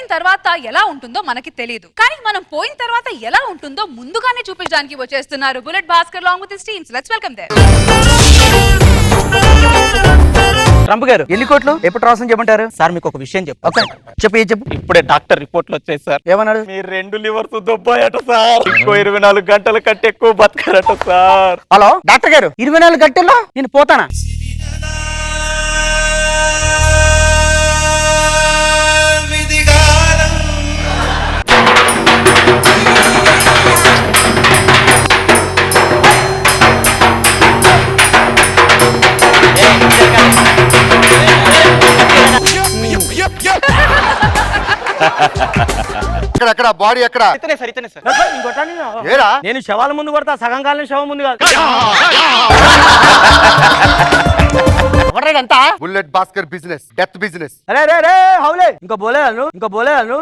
పోయిన తర్వాత ఎలా ఉంటుందో మనకి తెలియదు, కానీ మనం పోయిన తర్వాత ఎలా ఉంటుందో ముందుగానే చూపించడానికి వచ్చేస్తున్నారు bullet Bhaskar long with his teams. Let's welcome them. Trump గారు ఎన్ని కోట్లు ఎప్పుడు రాసం చెప్పంటారు? సార్ మీకు ఒక విషయం చెప్పు. చెప్పు. ఇప్పుడే డాక్టర్ రిపోర్ట్లు వచ్చాయి సార్. ఏమన్నాడు? మీరు 2 లివర్స్ దొబ్బాయట సార్. ఇంకో 24 గంటల కంటే ఎక్కువ బతకారట సార్. హలో డాక్టర్ గారు, 24 గంటల్లో నేను పోతానా? ఎక్కడ బాడీ ఎక్కడ? ఇతనే సార్. నేను శవాల ముందు కొడతా, సగం కాలం శవం ముందు కాదు. Bullet Bhaskar business death business. అరే హౌలే ఇంకా బోలేను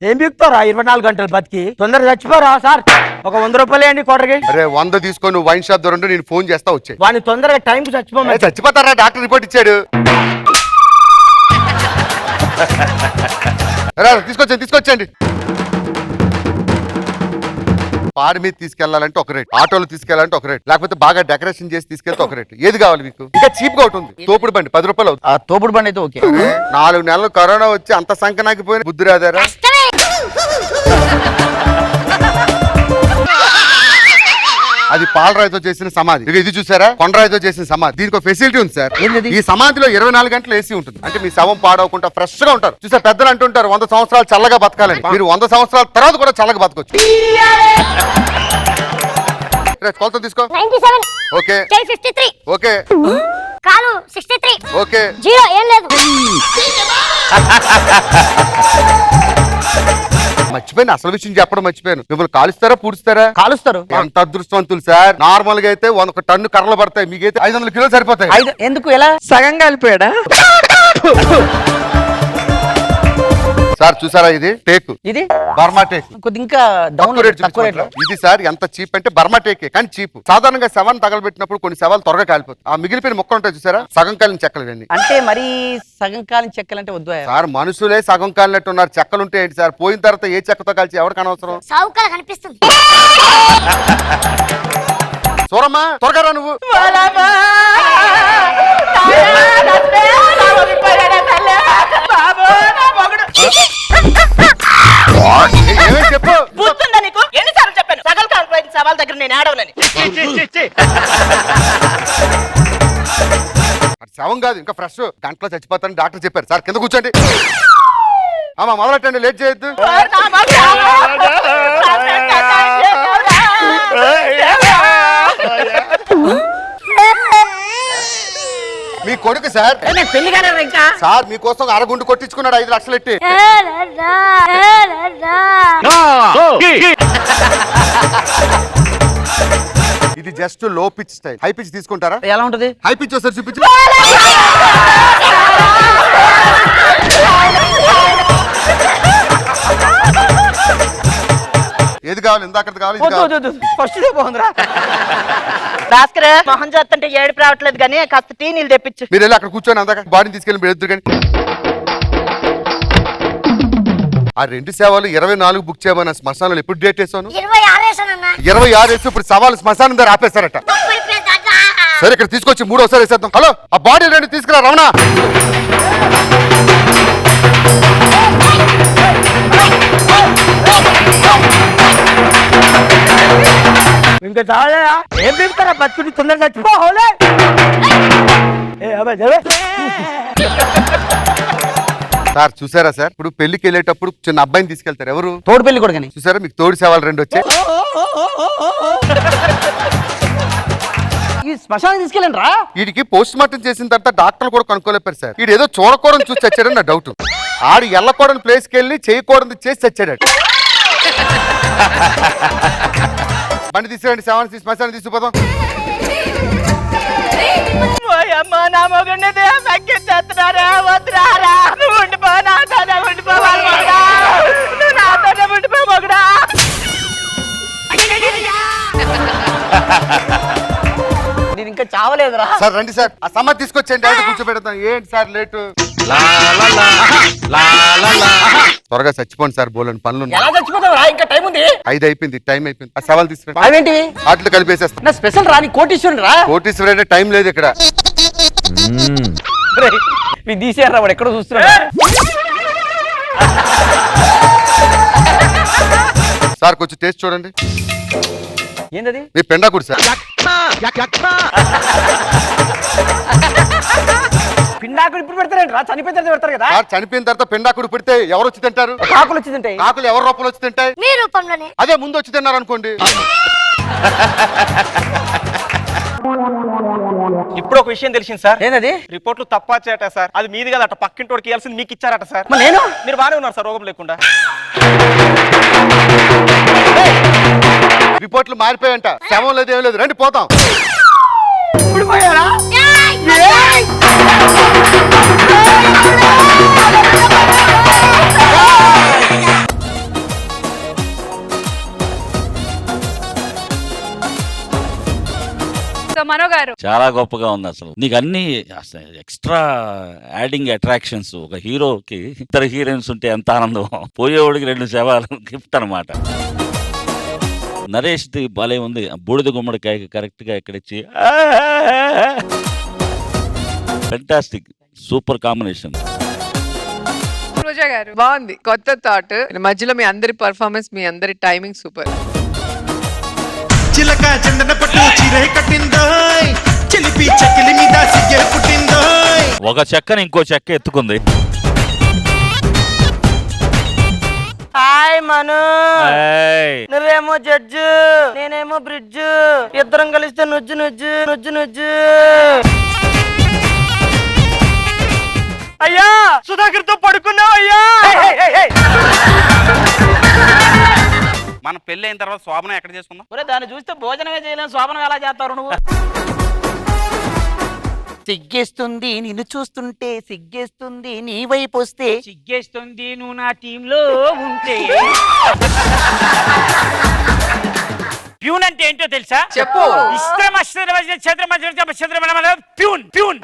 ఏం బిగుతారా 24 గంటలు బతికి? తొందరగా చచ్చిపోరా సార్. ఒక 100 రూపాయలు అండి కోటకి. అరే 100 తీసుకొని వైన్ షాప్ దొరండు, నేను ఫోన్ చేస్తా వచ్చాయి. వాడిని తొందరగా టైం కు చచ్చిపోతారా? డాక్టర్ రిపోర్ట్ ఇచ్చాడు. తీసుకొచ్చండి. పాడి మీద తీసుకెళ్లాలంటే ఒక రేట్, ఆటోలో తీసుకెళ్లాలంటే ఒక రేట్, లేకపోతే బాగా డెకరేషన్ చేసి తీసుకెళ్తే ఒక రేట్. ఏది కావాలి మీకు? ఇంకా చీప్ గా ఉంటుంది. తోపుడు బండి 10 రూపాయలు అవుతుంది. ఆ తోపుడు బండి అయితే ఓకే. 4 నెలలు కరోనా వచ్చి అంత సంకనాకిపోయిన బుద్ధి రాదారా? అది పాలరాయితో చేసిన సమాధి. ఇది చూసారా, కొండరాయితో చేసిన సమాధి. దీనికి ఒక ఫెసిలిటీ ఉంది సార్. ఈ సమాధిలో 24 గంటలు ఏసీ ఉంటుంది. అంటే మీ శవం పాడవకుండా ఫ్రెష్ గా ఉంటారు. చూసారు, పెద్దలు అంటుంటారు 100 సంవత్సరాలు చల్లగా బతకాలని. మీరు 100 సంవత్సరాల తర్వాత కూడా చల్లగా బతకొచ్చు. కొలత తీసుకో. ఓకే ఓకే కాలు 63 ఓకే 0 ఏం లేదు. మర్చిపోయాను, అసలు విషయం చెప్పడం మర్చిపోయాను. మిమ్మల్ని కాలుస్తారా పూడుస్తారా? కాలుస్తారు. ఎంత అదృష్టవంతులు సార్. నార్మల్ గా అయితే 1 టన్ను కర్రలు పడతాయి, మీకైతే 500 కిలోలు సరిపోతాయి. ఎందుకు ఎలా సగం కలిపాడా సార్? చూసారా, ఇది టేకు, ఇది బర్మా టేక్. కొద్ది ఇంకా డౌన్ రేట్ తక్కువ రేట్. ఇది సార్ ఎంత చీప్ అంటే బర్మా టేకే, కానీ చీప్. సాధారణంగా శవాన్ని తగలబెట్టినప్పుడు కొన్ని శవాలు త్వరగా కాలిపోతాయి. ఆ మిగిలిపోయిన మొక్కలు ఉంటాయి చూసారా, సగం కాలిన చెక్కలు ఇవన్నీ. అంటే మరి సగం కాలిన చెక్కలు అంటే వద్దు సార్. మనుషులే సగం కాలినట్టు ఉన్నారు, చెక్కలు ఉంటే ఏంటి సార్? పోయిన తర్వాత ఏ చెక్కతో కాల్చి ఎవరికి అనవసరం? సౌకర్య కనిపిస్తుంది. చూరమ్మా, త్వరగా రా నువ్వు. ఏమేమి చెప్పు. గుర్తుందా నీకు? ఎన్నిసార్లు చెప్పాను సగం కాలిపోయిన సవాల్ దగ్గర నేను ఆడవనని. శవం కాదు, ఇంకా ఫ్రెష్. గంటలో చచ్చిపోతానని డాక్టర్ చెప్పారు. సార్ కింద కూర్చోండి. అమ్మా మొదలెట్టండి, లేట్ చేయొద్దు. మీ కొడుకు సార్ పెళ్లి కాదు ఇంకా. సార్ మీకోసం అరగుండు కొట్టించుకున్నాడు 5 లక్షలు ఎట్టి. ఇది జస్ట్ లో పిచ్ స్టైల్. హై పిచ్ తీసుకుంటారా? ఎలా ఉంటది? హై పిచ్ ఒకసారి చూపించు. ఏది కావాలి? ఇందాక కావాలి. ఫస్ట్ బాగుందిరా. భాస్కర్ మొహం చూస్తుంటే ఏడుపు రావట్లేదు కానీ కాస్త టీ నీళ్ళు తెప్పించు. మీరు వెళ్ళి అక్కడ కూర్చొని అందాక బాడీని తీసుకెళ్ళి మీరు ఎదురు. కానీ ఆ 2 సేవలు 24 బుక్ చేయమన్న శ్మశానంలో ఎప్పుడు డేట్ వేసాను? 26 వేసి ఇప్పుడు సవాలు శ్మశానం దగ్గర ఆపేస్తారట. సరే ఇక్కడ తీసుకొచ్చి 3వసారి వేసేద్దాం. హలో, ఆ బాడీ 2 తీసుకురా రమణ. ఇంకా చాలా ఏం బిగుతారా బతుకుని తొందరగా చచ్చిపో. సార్ చూసారా సార్, ఇప్పుడు పెళ్లికి వెళ్ళేటప్పుడు చిన్న అబ్బాయిని తీసుకెళ్తారు. ఎవరు? తోడు పెళ్లి కూడా. చూసారా, మీకు తోడు సేవలు 2 వచ్చాయి. ఈ శ్మశానం తీసుకెళ్ళండి రా. వీడికి పోస్ట్ మార్టం చేసిన తర్వాత డాక్టర్లు కూడా కనుక్కోలేపారు సార్. వీడు ఏదో చూడకూడని చూసి చచ్చాడని నా డౌట్. ఆడు ఎల్లకూడని ప్లేస్కి వెళ్ళి చేయకూడదు చేసి చచ్చాడు. బండి తీసుకురండి, శవాన్ని శ్మశానం తీసుకుపోదాం. అమ్మా నా మొగుడిని తగ్గించేస్తున్నారా? వద్దురారా, నువ్వు ఉండిపో, నాతోనే ఉండిపోవాలి మొగుడా, నువ్వు నాతోనే ఉండిపో మొగుడా. నేను ఇంకా చావు అవలేదురా. సార్ రండి సార్, ఆ సమాధి తీసుకొచ్చేయండి, డైరెక్ట్ కూర్చోబెడతాం. ఏంటి సార్ లేటు? త్వరగా చచ్చిపోండి సార్, బోలని పనులు ఉన్నాయి. ఎలా చచ్చిపోతావురా? ఇంకా టైం ఉంది. 5 అయిపోయింది, టైం అయిపోయింది. ఆ సవాల్ తీసుకురండి, అవేంటివి? వాటిలో కలిపేసేస్తాం. నా స్పెషల్ రాని కోటీశ్వరుడు రా. కోటీశ్వరుడు టైం లేదు ఇక్కడ. మీరు తీసేయరా, వాడు ఎక్కడ చూస్తున్నాడు. సార్ కొంచెం టేస్ట్ చూడండి. ఏంటది? మీ పెండాకుడు సార్. పిండాకుడు ఇప్పుడు పెడతారండి రా, చనిపోయిన తర్వాత పెడతారు కదా. సార్ చనిపోయిన తర్వాత పెండాకుడు పెడితే ఎవరు వచ్చి తింటారు? కాకులు వచ్చి తింటాయి. కాకులు ఎవరి రూపంలో వచ్చి తింటాయి? మీ రూపంలోనే. అదే ముందు వచ్చి తిన్నారు అనుకోండి. ఇప్పుడు ఒక విషయం తెలిసింది సార్. ఏంటది? రిపోర్ట్లు తప్పాచేట సార్. అది మీది కదట, పక్కింటోడికి ఇవ్వాల్సింది మీకు ఇచ్చారట సార్. మరి నేను? మీరు బాగానే ఉన్నారు సార్, రోగం లేకుండా. రిపోర్ట్లు మారిపోయాయంట, శవం లేదు ఏం లేదు, రండి పోతాం. ఇప్పుడు పోయారా? సో మనో గారు చాలా గొప్పగా ఉంది అసలు. నీకు అన్ని ఎక్స్ట్రా యాడింగ్ అట్రాక్షన్స్. ఒక హీరోకి ఇద్దరు హీరోయిన్స్ ఉంటే ఎంత ఆనందం. పోయేవాడికి 2 శవాలు గిఫ్ట్ అనమాట. నరేష్ ది భలే ఉంది. బూడిద గుమ్మడికాయ కరెక్ట్ గా ఎక్కడిచ్చి ఫెంటాస్టిక్, సూపర్ కాంబినేషన్. రోజా గారు బాగుంది, కొత్త థాట్. మధ్యలో మీ అందరి పర్ఫార్మెన్స్, మీ అందరి టైమింగ్ సూపర్. చిలక చందన పట్టు చీరే కట్టిందోయ్, చిలిపి చెక్కిలి మీద సిగ్గె పుట్టిందోయ్. ఒక చెక్కని ఇంకో చెక్క ఎత్తుకుంది. హాయ్ మను. ఏయ్. నువ్వేమో జడ్జు, నేనేమో బ్రిడ్జ్. ఇద్దరం కలిస్తే నుజ్జు నుజ్జు నుజ్జు నుజ్జు. అయ్యా సుధాకర్ తో పడుకున్నావు అయ్యా. మన పెళ్లి అయిన తర్వాత శోభనం ఎక్కడ చేసుకుందాం? ఒరే దాన్ని చూస్తే భోజనమే చేయలేము, శోభనం ఎలా చేస్తారు నువ్వు? సిగ్గేస్తుంది నిన్ను చూస్తుంటే, సిగ్గేస్తుంది నీ వైపు వస్తే, సిగ్గేస్తుంది నువ్వు నా టీంలో ఉంటే. ప్యూన్ అంటే ఏంటో తెలుసా? చెప్పు. Peon peon.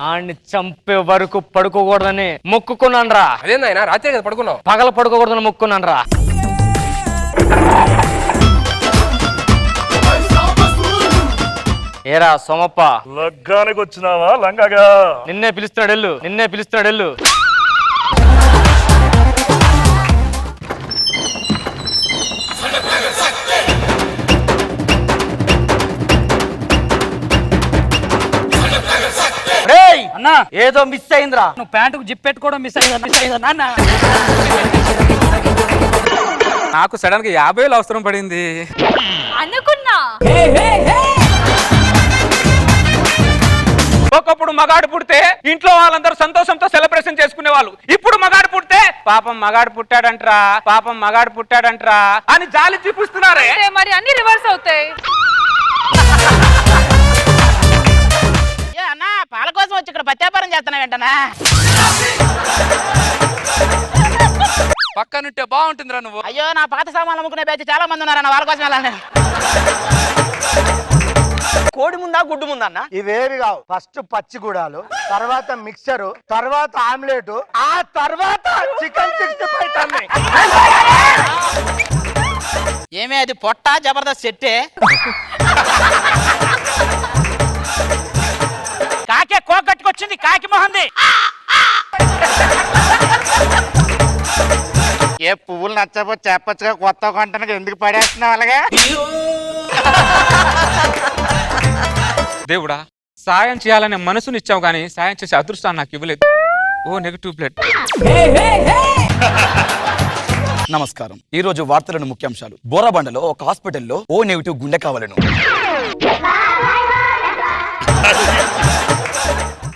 ఆడిని చంపే వరకు పడుకోకూడదని మొక్కుకున్నాను రా. అదేందైనా రాత్రి కదా పడుకున్నావు? పగల పడుకోకూడదని మొక్కుకున్నాను రా. ఏరా సోమప్ప, లగ్గానికి వచ్చినావా లంగగా? నిన్నే పిలుస్తున్నాడు ఎల్లు, నిన్నే పిలుస్తున్నాడు ఎల్లు. అన్నా ఏదో మిస్ అయిందిరా. నువ్వు ప్యాంటుకు జిప్ పెట్టుకోవడం మిస్ అయిందా నాన్న? నాకు సడన్ గా 50,000 అవసరం పడింది. అనుకున్నా. ఒకప్పుడు మగాడు పుడితే ఇంట్లో వాళ్ళందరూ సంతోషంతో సెలబ్రేషన్ చేసుకునే వాళ్ళు. ఇప్పుడు మగాడు పుడితే పాపం మగాడు పుట్టాడంట్రా, పాపం మగాడు పుట్టాడంట్రా అని జాలి చూపిస్తున్నారే. అంటే మరి అన్ని రివర్స్ అవుతాయి. అన్నా పాల కోసం వచ్చి ఇక్కడ పత్యాపారం చేస్తున్నావు ఏంటన్నా? పక్కనుంటే బాగుంటుందిరా నువ్వు. అయ్యో నా పాత సామాన్లు అమ్ముకునే బ్యాచ్ చాలా మంది ఉన్నారన్న, వాళ్ళ కోసం వెళ్ళాలి. కోడి ముందా గుడ్డు ముందా అన్న? ఇవేవి కావు. ఫస్ట్ పచ్చిగూడాలు, తర్వాత మిక్చరు, తర్వాత ఆమ్లెట్, ఆ తర్వాత చికెన్ 65 తమ్మి. ఏమే అది పొట్ట జబర్దస్త్ సెట్టే. కాకే కోకట్టుకొచ్చింది, కాకి మొహంది. ఏ పువ్వులు నచ్చకపోతే చెప్పచ్చుగా, కొత్త కొంటానికి ఎందుకు పడేస్తున్నావు అలాగే? దేవుడా, సాయం చేయాలనే మనసునిచ్చావు కానీ సాయం చేసే అదృష్టాన్ని నాకు ఇవ్వలేదు. O negative blood. నమస్కారం. ఈ రోజు వార్తలను ముఖ్యాంశాలు. బోరాబండలో ఒక హాస్పిటల్లో ఓ నెగిటివ్ గుండె కావాలను.